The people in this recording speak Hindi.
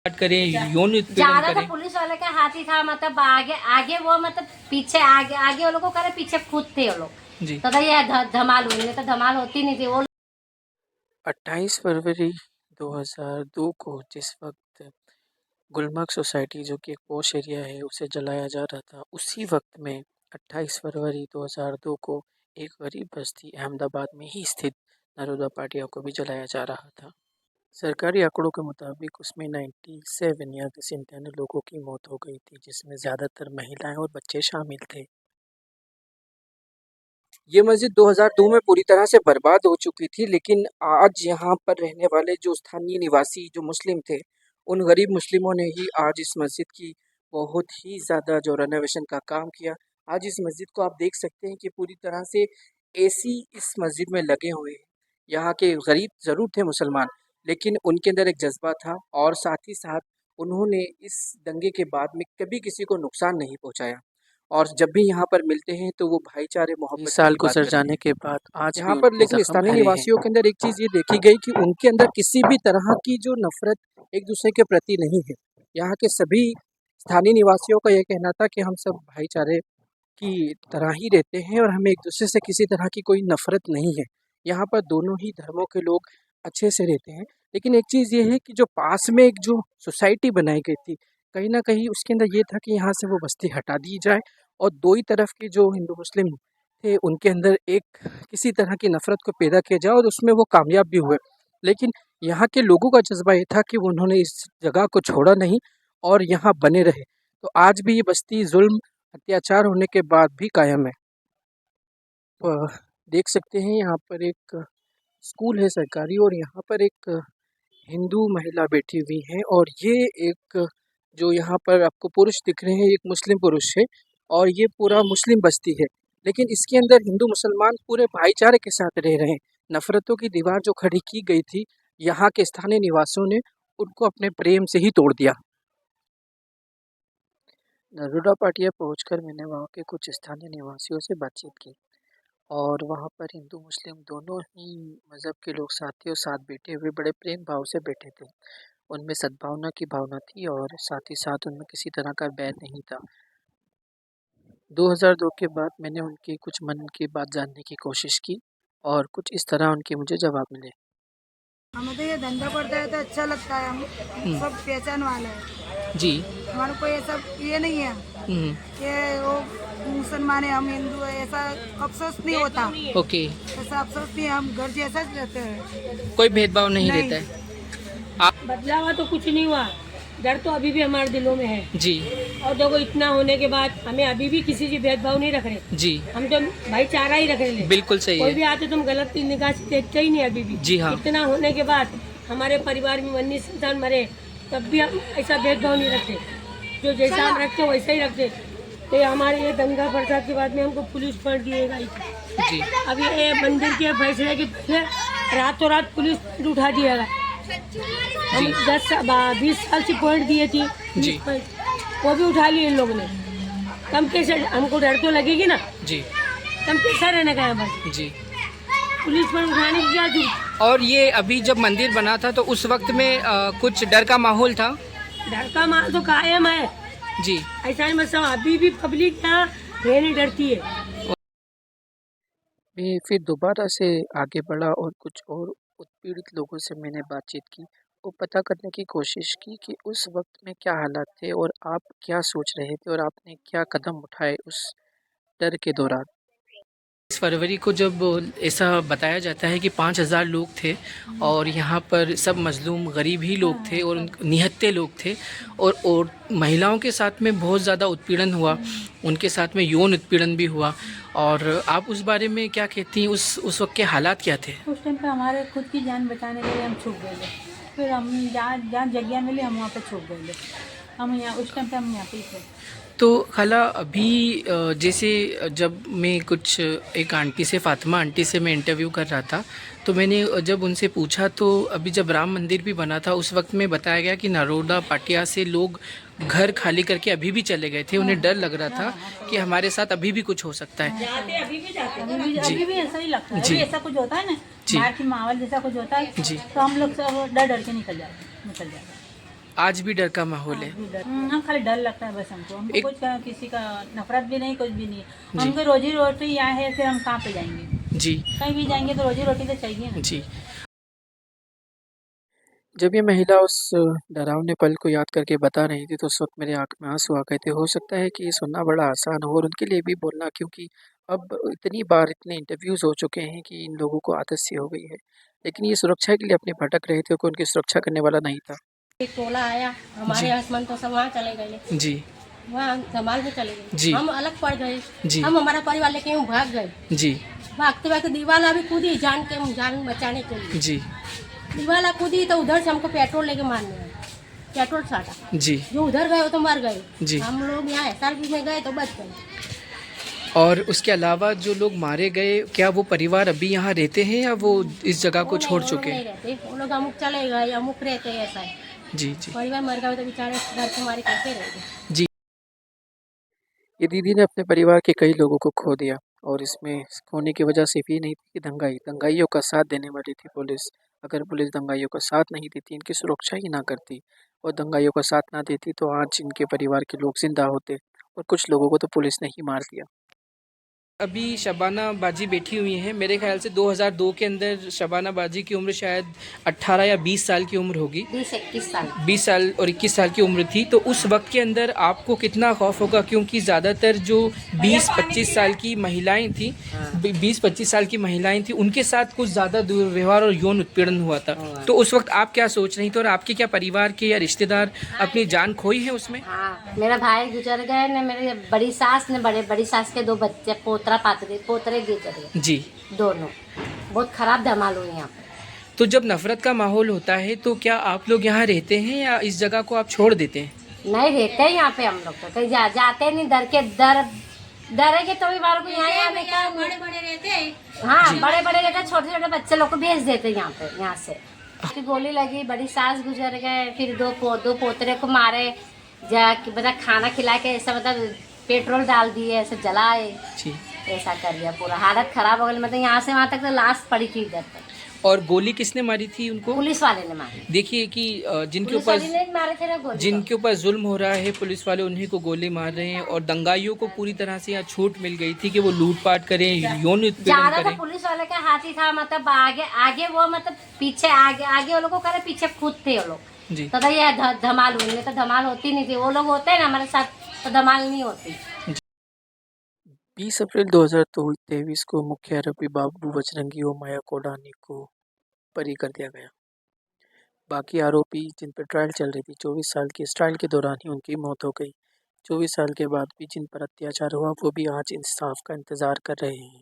बात करें, यौन उत्पीड़न ज्यादा तो करें। पुलिस वाले का हाथ ही था, मतलब आगे आगे वो, मतलब पीछे आगे आगे वो लोग को करे, पीछे खुद थे वो लोग। जी। तो ये धमाल हुई, नहीं तो धमाल होती नहीं थी वो। 28 फरवरी 2002 को जिस वक्त गुलमर्ग सोसाइटी जो कि एक पॉश एरिया है उसे जलाया जा रहा था, उसी वक्त में 28 फरवरी 2002 को एक गरीब बस्ती अहमदाबाद में ही स्थित नरोदा पाटिया को भी जलाया जा रहा था। सरकारी आंकड़ों के मुताबिक उसमें 97 या 97 लोगों की मौत हो गई थी, जिसमें ज़्यादातर महिलाएं और बच्चे शामिल थे। ये मस्जिद 2002 में पूरी तरह से बर्बाद हो चुकी थी, लेकिन आज यहाँ पर रहने वाले जो स्थानीय निवासी जो मुस्लिम थे, उन गरीब मुस्लिमों ने ही आज इस मस्जिद की बहुत ही ज़्यादा जो रेनोवेशन का काम किया। आज इस मस्जिद को आप देख सकते हैं कि पूरी तरह से एसी इस मस्जिद में लगे हुए हैं। यहाँ के गरीब ज़रूर थे मुसलमान, लेकिन उनके अंदर एक जज्बा था और साथ ही साथ उन्होंने इस दंगे के बाद में कभी किसी को नुकसान नहीं पहुँचाया। और जब भी यहाँ पर मिलते हैं तो वो भाईचारे मोहब्बत साल गुजर जाने के बाद आज यहाँ भी पर उनके लेकिन जख्म स्थानीय भरे हैं। निवासियों के अंदर एक चीज़ ये देखी गई कि उनके अंदर किसी भी तरह की जो नफरत एक दूसरे के प्रति नहीं है। यहाँ के सभी स्थानीय निवासियों का यह कहना था कि हम सब भाईचारे की तरह ही रहते हैं और हमें एक दूसरे से किसी तरह की कोई नफरत नहीं है। यहाँ पर दोनों ही धर्मों के लोग अच्छे से रहते हैं। लेकिन एक चीज़ ये है कि जो पास में एक जो सोसाइटी बनाई गई थी, कहीं ना कहीं उसके अंदर ये था कि यहाँ से वो बस्ती हटा दी जाए और दो ही तरफ के जो हिंदू मुस्लिम थे उनके अंदर एक किसी तरह की नफरत को पैदा किया जाए, और उसमें वो कामयाब भी हुए। लेकिन यहाँ के लोगों का जज्बा ये था कि उन्होंने इस जगह को छोड़ा नहीं और यहाँ बने रहे। तो आज भी ये बस्ती जुल्म अत्याचार होने के बाद भी कायम है। देख सकते हैं यहाँ पर एक स्कूल है सरकारी, और यहाँ पर एक हिंदू महिला बैठी हुई है, और ये एक जो यहाँ पर आपको पुरुष दिख रहे हैं एक मुस्लिम पुरुष है, और ये पूरा मुस्लिम बस्ती है। लेकिन इसके अंदर हिंदू मुसलमान पूरे भाईचारे के साथ रह रहे हैं। नफरतों की दीवार जो खड़ी की गई थी, यहाँ के स्थानीय निवासियों ने उनको अपने प्रेम से ही तोड़ दिया। नरोदा पाटिया पहुंचकर मैंने वहाँ के कुछ स्थानीय निवासियों से बातचीत की, और वहाँ पर हिंदू मुस्लिम दोनों ही मज़हब के लोग साथ थे और साथ बैठे हुए बड़े प्रेम भाव से बैठे थे। उनमें सद्भावना की भावना थी और साथ ही साथ उनमें किसी तरह का बैर नहीं था। 2002 के बाद मैंने उनकी कुछ मन की बात जानने की कोशिश की और कुछ इस तरह उनके मुझे जवाब मिले। हमें तो ये धंधा पड़ता है तो अच्छा लगता है, हम सब पहचान वाले हैं। जी। हमारे को ये सब ये नहीं है कि वो मुसलमान है हम हिंदू है, ऐसा अफसोस नहीं होता। ओके। ऐसा अफसोस नहीं, हम घर जैसा रहते हैं। कोई भेदभाव नहीं नहीं। रहता है। बदलाव तो कुछ नहीं हुआ, डर तो अभी भी हमारे दिलों में है। जी। और देखो इतना होने के बाद हमें अभी भी किसी से भेदभाव नहीं रख रहे। जी। हम तो भाईचारा ही रख रहे। बिल्कुल सही कोई है। भी आते तो हम गलत निगाह से देखते ही नहीं अभी भी। जी हाँ। इतना होने के बाद हमारे परिवार में 19 संतान मरे, तब भी हम ऐसा भेदभाव नहीं रखते। जो जैसा हम रखते वैसा ही रखते। तो हमारे ये दंगा फसाद के बाद में हमको पुलिस पकड़ दिएगा। जी। अब ये मंदिर के फैसले के पीछे रातों रात पुलिस उठा दिएगा। हम 10-20 साल से पॉइंट दिए थी जी। वो भी उठा लिए इन लोगों ने। कम कैसे, हमको डर तो लगेगी ना। जी। कम कैसा रहने का है बस। जी। पुलिस पर उठाने की क्या जरूरत। और ये अभी जब मंदिर बना था तो उस वक्त में कुछ डर का माहौल था। डर का माहौल तो कायम है। जी। ऐसा नहीं, मतलब अभी भी पब्लिक यहाँ रहने डरती है। मैं फिर दोबारा से आगे बढ़ा और कुछ और उत्पीड़ित लोगों से मैंने बातचीत की और पता करने की कोशिश की कि उस वक्त में क्या हालात थे और आप क्या सोच रहे थे और आपने क्या कदम उठाए उस डर के दौरान। इस फरवरी को जब ऐसा बताया जाता है कि 5000 लोग थे और यहाँ पर सब मजलूम गरीब ही लोग थे और निहत्ते लोग थे, और महिलाओं के साथ में बहुत ज़्यादा उत्पीड़न हुआ, उनके साथ में यौन उत्पीड़न भी हुआ। और आप उस बारे में क्या कहती हैं, उस वक्त के हालात क्या थे? उस टाइम पे हमारे खुद की जान बचाने के लिए हम छुप गए थे। फिर हम जहाँ जगह मिली हम वहाँ पे छुप गए थे। हम यहाँ उस टाइम पे हम यहाँ पे ही थे। तो खाला अभी जैसे जब मैं कुछ एक आंटी से, फातिमा आंटी से मैं इंटरव्यू कर रहा था, तो मैंने जब उनसे पूछा तो अभी जब राम मंदिर भी बना था उस वक्त में बताया गया कि नरोदा पाटिया से लोग घर खाली करके अभी भी चले गए थे। उन्हें डर लग रहा था कि हमारे साथ अभी भी कुछ हो सकता है। अभी भी ऐसा ही लगता है। जी। अभी ऐसा कुछ होता है ना, जी। बाहर की माहौल जैसा कुछ होता है जी। तो हम लोग सब डर डर के निकल जाते हैं। आज भी डर का माहौल है। हम खाली डर लगता है बस हमको एक- कुछ किसी का नफरत भी नहीं, कुछ भी नहीं। हमको रोजी रोटी यहाँ है, फिर हम कहाँ पे जाएंगे? जी कहीं भी जाएंगे तो रोजी रोटी तो चाहिए ना। जी। जब ये महिला उस डरावने पल को याद करके बता रही थी तो उस वक्त मेरे आँख में आंसू आ गए थे। हो सकता है कि ये सुनना बड़ा आसान हो और उनके लिए भी बोलना, क्योंकि अब इतनी बार इतने इंटरव्यूज़ हो चुके हैं कि इन लोगों को आदत सी हो गई है। लेकिन ये सुरक्षा के लिए अपने भटक रहे थे, कोई उनकी सुरक्षा करने वाला नहीं था। एक टोला आया, हमारे हस्बैंड तो सब वहाँ चले गए, जी वहाँ धमाल में चले जी। गए, हम अलग पड़ गए। जी। हम हमारा परिवार लेके यूँ भाग गए, जी भागते भागते दीवाला भी कूदी जान बचाने के लिए। जी दीवाला कूदी तो उधर से हमको पेट्रोल लेके मारने आए, पेट्रोल साटा। जी। जो उधर गए वो तो मर गए, जी। हम लोग यहाँ SRP में गए तो बच गए। और उसके अलावा जो लोग मारे गए, क्या वो परिवार अभी यहाँ रहते हैं या वो इस जगह को वो छोड़ नहीं, चुके वो हैं? नहीं रहते, वो लोग अमुक चले गए, अमुक रहते हैं, ऐसा है। जी जी परिवार मर गए तो बेचारे डर के मारे कैसे रहेंगे। जी। ये दीदी ने अपने परिवार के कई लोगों को खो दिया और इसमें खोने की वजह सिर्फ ये नहीं थी कि दंगाइयों का साथ देने वाली थी पुलिस। अगर पुलिस दंगाइयों का साथ नहीं देती, इनकी सुरक्षा ही ना करती और दंगाइयों का साथ ना देती तो आज इनके परिवार के लोग जिंदा होते और कुछ लोगों को तो पुलिस ने ही मार दिया। अभी शबाना बाजी बैठी हुई हैं। मेरे ख्याल से 2002 के अंदर शबाना बाजी की उम्र शायद 18 या 20 साल की उम्र होगी। 20-21 साल। 20 साल और 21 साल की उम्र थी। तो उस वक्त के अंदर आपको कितना खौफ होगा, क्योंकि ज़्यादातर जो 20-25 साल की महिलाएं थी, 20-25 साल की महिलाएं थी, उनके साथ कुछ ज़्यादा दुर्व्यवहार और यौन उत्पीड़न हुआ था। तो उस वक्त आप क्या सोच रही थी और आपके क्या परिवार के या रिश्तेदार अपनी जान खोई है उसमें? हाँ, मेरा भाई गुजर गए ने, मेरी बड़ी सास ने, बड़ी सास के 2 बच्चे, पोतरे गुजर गए, जी। दोनों। बहुत खराब धमाल हुई यहाँ पे। तो जब नफ़रत का माहौल होता है तो क्या आप लोग यहाँ रहते हैं या इस जगह को आप छोड़ देते हैं? नहीं रहते यहाँ पे हम लोग, तो कहीं जाते नहीं, डरेंगे तो भी बार को यहाँ आने का। बड़े बड़े रहते हैं, हाँ बड़े बड़े रहते हैं, छोटे छोटे बच्चे लोग को भेज देते हैं यहाँ पे, यहाँ से। उसकी गोली लगी, बड़ी सास गुजर गए, फिर दो पोतरे को मारे, मतलब खाना खिला के ऐसा, मतलब पेट्रोल डाल दिए, ऐसे जलाए, जी। ऐसा कर दिया। पूरा हालत खराब हो गई, मतलब यहाँ से वहाँ तक तो लाश पड़ी थी इधर तक। और गोली किसने मारी थी उनको? पुलिस वाले ने मारी। देखिए कि जिनके पुलिस वाले ऊपर ने मारे थे ना गोली। जिनके ऊपर जुल्म हो रहा है, पुलिस वाले उन्हीं को गोली मार रहे हैं और दंगाइयों को पूरी तरह से यहाँ छूट मिल गई थी कि वो लूटपाट करें, यौन उत्पीड़न ज्यादा तो करें। पुलिस वाले का हाथ ही था, मतलब आगे वो, मतलब पीछे आगे वो लोग को करे, पीछे खुद थे वो लोग। जी। तो ये धमाल हुई, नहीं तो धमाल होती नहीं थी। वो लोग होते हैं ना हमारे साथ तो धमाल नहीं होती। 20 अप्रैल 2023 को मुख्य आरोपी बाबू बजरंगी और माया कोडानी को बरी कर दिया गया। बाकी आरोपी जिन पर ट्रायल चल रही थी, 24 साल की, इस ट्रायल के दौरान ही उनकी मौत हो गई। 24 साल के बाद भी जिन पर अत्याचार हुआ वो भी आज इंसाफ का इंतज़ार कर रहे हैं।